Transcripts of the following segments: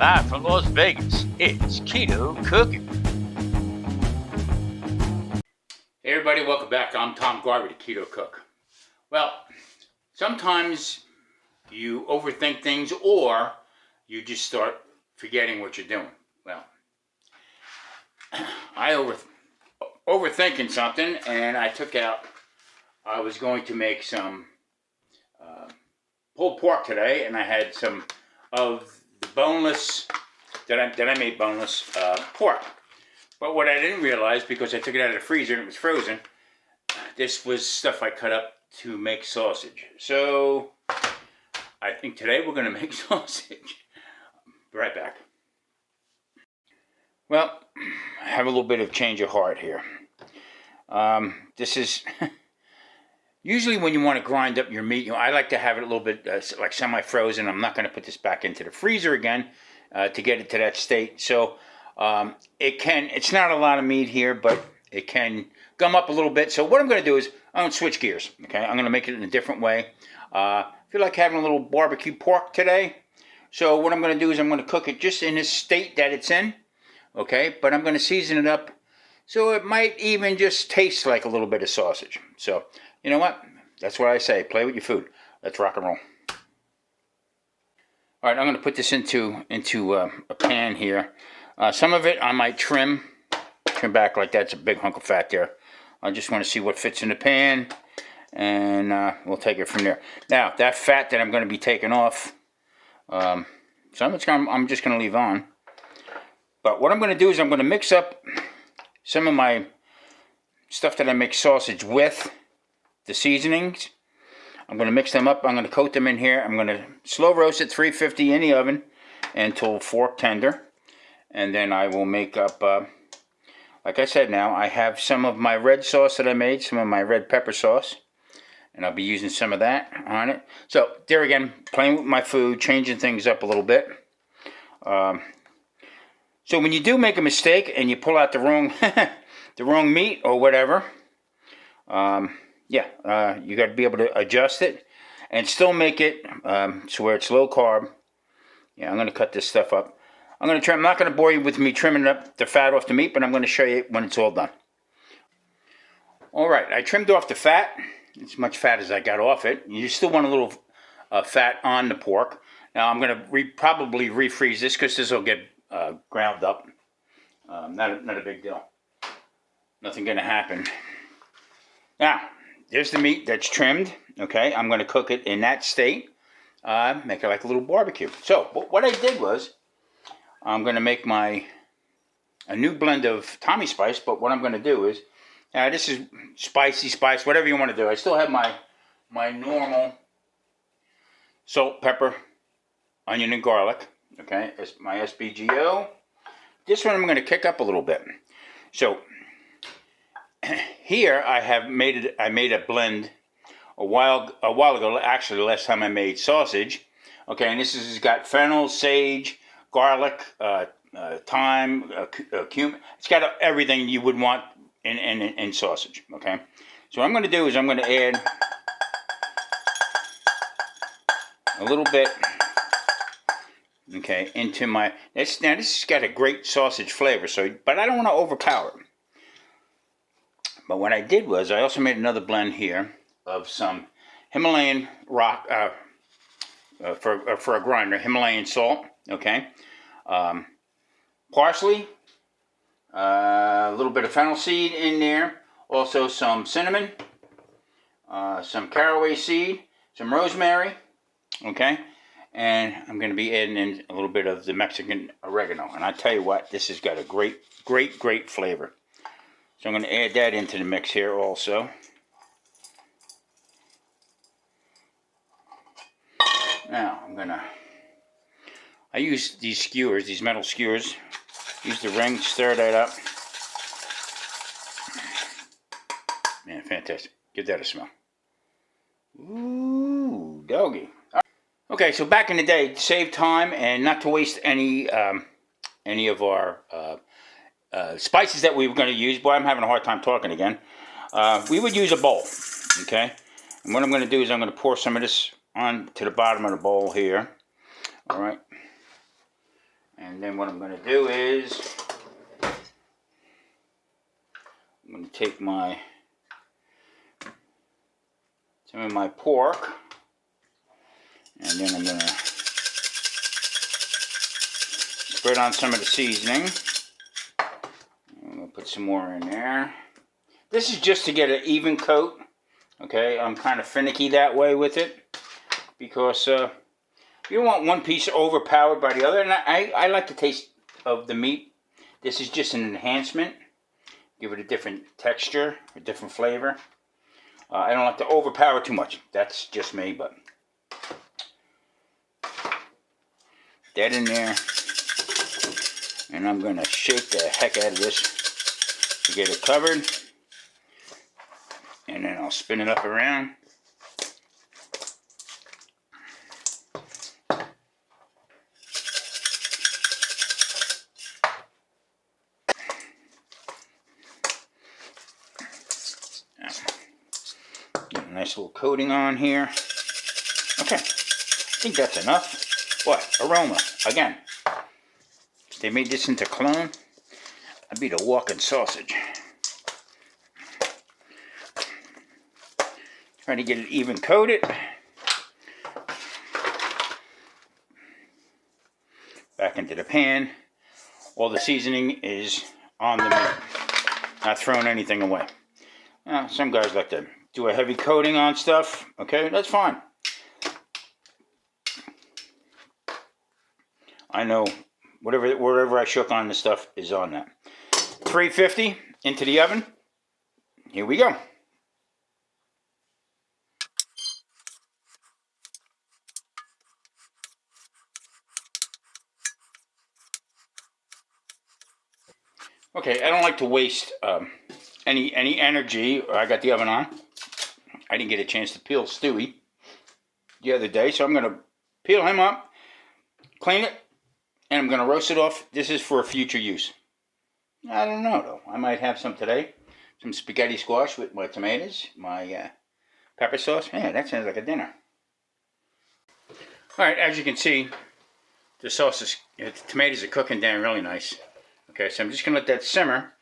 Live from Las Vegas, it's Keto Cooking. Hey everybody, welcome back. I'm Tom Garvey, the Keto Cook. Well, sometimes you overthink things or you just start forgetting what you're doing. Well, I overthinking something, and I was going to make some pulled pork today, and I had some of the boneless, that I made boneless pork. But what I didn't realize, because I took it out of the freezer and it was frozen, this was stuff I cut up to make sausage. So I think today we're going to make sausage. Be right back. Well, I have a little bit of change of heart here. This is usually when you want to grind up your meat. I like to have it a little bit like semi-frozen. I'm not going to put this back into the freezer again to get it to that state. So it's not a lot of meat here, but it can gum up a little bit. So what I'm going to do is I'm going to switch gears. Okay, I'm going to make it in a different way. I feel like having a little barbecue pork today. So what I'm going to do is I'm going to cook it just in the state that it's in. Okay, but I'm going to season it up so it might even just taste like a little bit of sausage. So you know what? That's what I say. Play with your food. Let's rock and roll. All right, I'm going to put this into a pan here. Some of it I might trim back like that's a big hunk of fat there. I just want to see what fits in the pan, and we'll take it from there. Now, that fat that I'm going to be taking off, I'm just going to leave on. But what I'm going to do is I'm going to mix up some of my stuff that I make sausage with, the seasonings. I'm going to mix them up. I'm going to coat them in here. I'm going to slow roast at 350 in the oven until fork tender. And then I will make up, like I said now, I have some of my red sauce that I made, some of my red pepper sauce. And I'll be using some of that on it. So there again, playing with my food, changing things up a little bit. So when you do make a mistake and you pull out the wrong meat or whatever, you got to be able to adjust it and still make it so where it's low carb. Yeah, I'm going to cut this stuff up. I'm not going to bore you with me trimming up the fat off the meat, but I'm going to show you when it's all done. All right, I trimmed off the fat, as much fat as I got off it. You still want a little fat on the pork. Now I'm going to probably refreeze this because this will get ground up. Not a big deal. Nothing going to happen. Now, there's the meat that's trimmed. Okay, I'm going to cook it in that state. Make it like a little barbecue. So, what I did was, I'm going to make a new blend of Tommy spice. But what I'm going to do is, now this is spicy spice, whatever you want to do. I still have my normal salt, pepper, onion, and garlic. Okay, it's my SBGO. This one I'm going to kick up a little bit. So here I made a blend a while ago. Actually, the last time I made sausage. Okay, and this has got fennel, sage, garlic, thyme, cumin. It's got everything you would want in sausage. Okay, so what I'm going to do is I'm going to add a little bit. Okay, into my now this has got a great sausage flavor. But I don't want to overpower it. But what I did was I also made another blend here of some Himalayan rock for a grinder, Himalayan salt. Okay, parsley, a little bit of fennel seed in there, also some cinnamon, some caraway seed, some rosemary. Okay, and I'm going to be adding in a little bit of the Mexican oregano. And I tell you what, this has got a great flavor. So I'm going to add that into the mix here also. Now I use these skewers, these metal skewers. Use the ring, stir that up. Man, fantastic. Give that a smell. Ooh, doggy. Okay, so back in the day, to save time and not to waste any of our spices that we were going to use. Boy, I'm having a hard time talking again. We would use a bowl, okay? And what I'm going to do is I'm going to pour some of this on to the bottom of the bowl here. All right. And then what I'm going to do is I'm going to take some of my pork, and then I'm going to spread on some of the seasoning. I'm going to put some more in there. This is just to get an even coat. Okay, I'm kind of finicky that way with it because you don't want one piece overpowered by the other. And I like the taste of the meat. This is just an enhancement. Give it a different texture, a different flavor. I don't like to overpower too much. That's just me, but that in there. And I'm going to shake the heck out of this to get it covered. And then I'll spin it up around. Get a nice little coating on here. Okay, I think that's enough. What? Aroma. Again. If they made this into cologne, I'd be the walking sausage. Try to get it even coated. Back into the pan. All the seasoning is on the meat. Not throwing anything away. Some guys like to do a heavy coating on stuff. Okay, that's fine. I know whatever I shook on the stuff is on that. 350 into the oven. Here we go. Okay, I don't like to waste any energy. I got the oven on. I didn't get a chance to peel Stewie the other day, so I'm going to peel him up, clean it, and I'm going to roast it off. This is for future use. I don't know, though. I might have some today. Some spaghetti squash with my tomatoes, my pepper sauce. Yeah, that sounds like a dinner. All right, as you can see, the tomatoes are cooking down really nice. Okay, so I'm just going to let that simmer.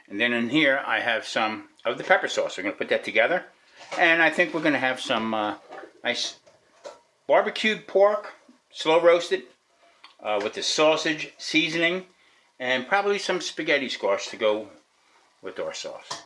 And then in here, I have some of the pepper sauce. We're going to put that together. And I think we're going to have some nice barbecued pork, slow roasted, with the sausage seasoning, and probably some spaghetti squash to go with our sauce.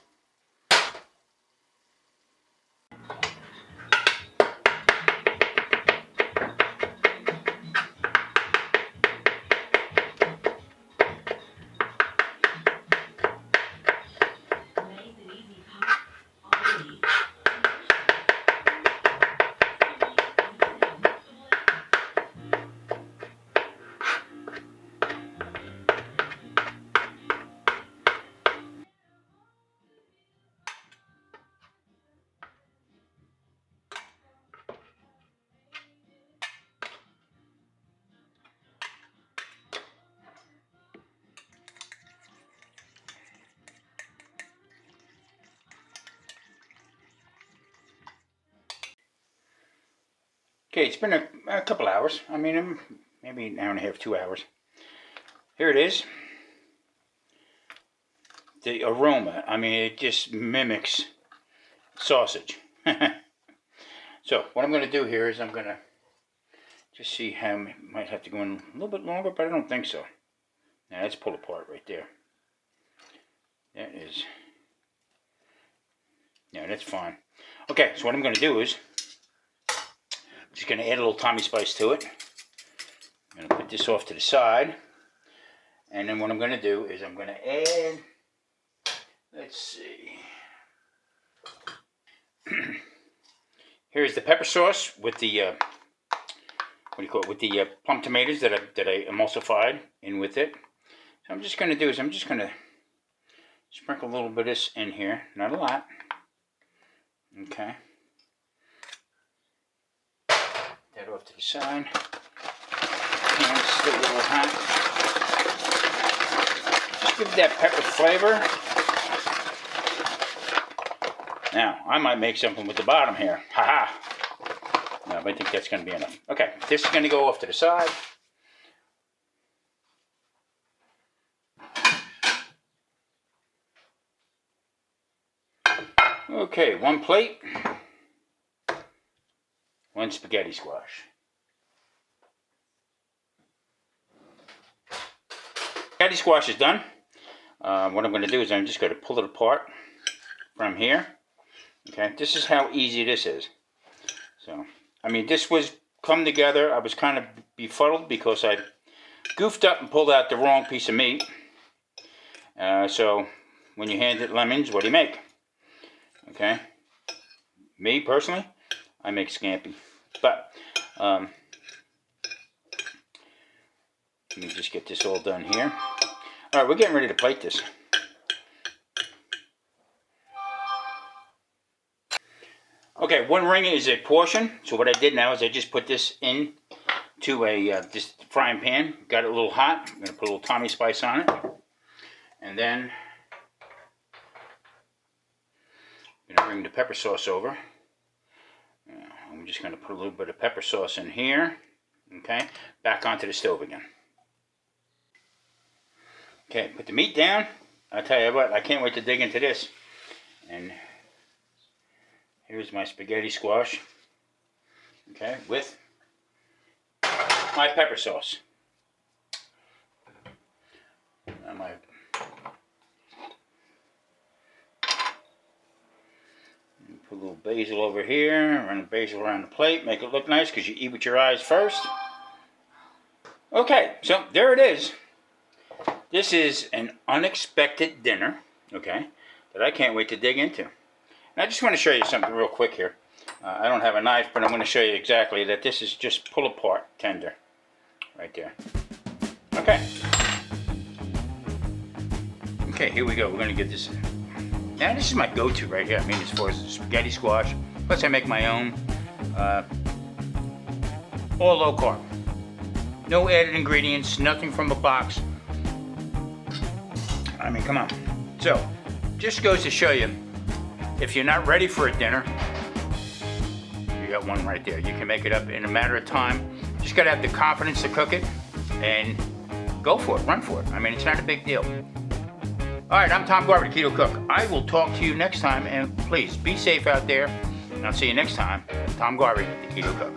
Okay, it's been a couple hours. I mean, maybe an hour and a half, 2 hours. Here it is. The aroma, I mean, it just mimics sausage. So, what I'm going to do here is I'm going to just see how I might have to go in a little bit longer, but I don't think so. Now, that's pull apart right there. That is... Yeah, that's fine. Okay, so what I'm going to do is just going to add a little Tommy spice to it. I'm going to put this off to the side. And then what I'm going to do is I'm going to add, let's see. Here's the pepper sauce with the, what do you call it, with the plum tomatoes that I emulsified in with it. So I'm just going to do is I'm just going to sprinkle a little bit of this in here. Not a lot. Okay. That off to the side. Pan's still a little hot. Just give that pepper flavor. Now, I might make something with the bottom here. Haha. No, but I think that's going to be enough. Okay, this is going to go off to the side. Okay, 1 plate, 1 spaghetti squash. Spaghetti squash is done. What I'm going to do is I'm just going to pull it apart from here. Okay, this is how easy this is. So, I mean, this was come together. I was kind of befuddled because I goofed up and pulled out the wrong piece of meat. So, when you hand it lemons, what do you make? Okay, me personally, I make scampi. But, let me just get this all done here. All right, we're getting ready to plate this. Okay, 1 ring is a portion. So what I did now is I just put this in to a this frying pan. Got it a little hot. I'm going to put a little Tommy spice on it. And then I'm going to bring the pepper sauce over. I'm just going to put a little bit of pepper sauce in here. Okay, back onto the stove again. Okay, put the meat down. I'll tell you what, I can't wait to dig into this. And here's my spaghetti squash. Okay, with my pepper sauce. And my put a little basil over here, run the basil around the plate, make it look nice because you eat with your eyes first. Okay, so there it is. This is an unexpected dinner, okay, that I can't wait to dig into. And I just want to show you something real quick here. I don't have a knife, but I'm going to show you exactly that this is just pull apart tender. Right there. Okay. Okay, here we go. We're going to get this in. Now, this is my go-to right here. I mean, as far as the spaghetti squash. Plus, I make my own. All low carb. No added ingredients, nothing from a box. I mean, come on. So, just goes to show you, if you're not ready for a dinner, you got one right there. You can make it up in a matter of time. Just gotta have the confidence to cook it and go for it, run for it. I mean, it's not a big deal. All right, I'm Tom Garvey, the Keto Cook. I will talk to you next time, and please be safe out there. And I'll see you next time. Tom Garvey, the Keto Cook.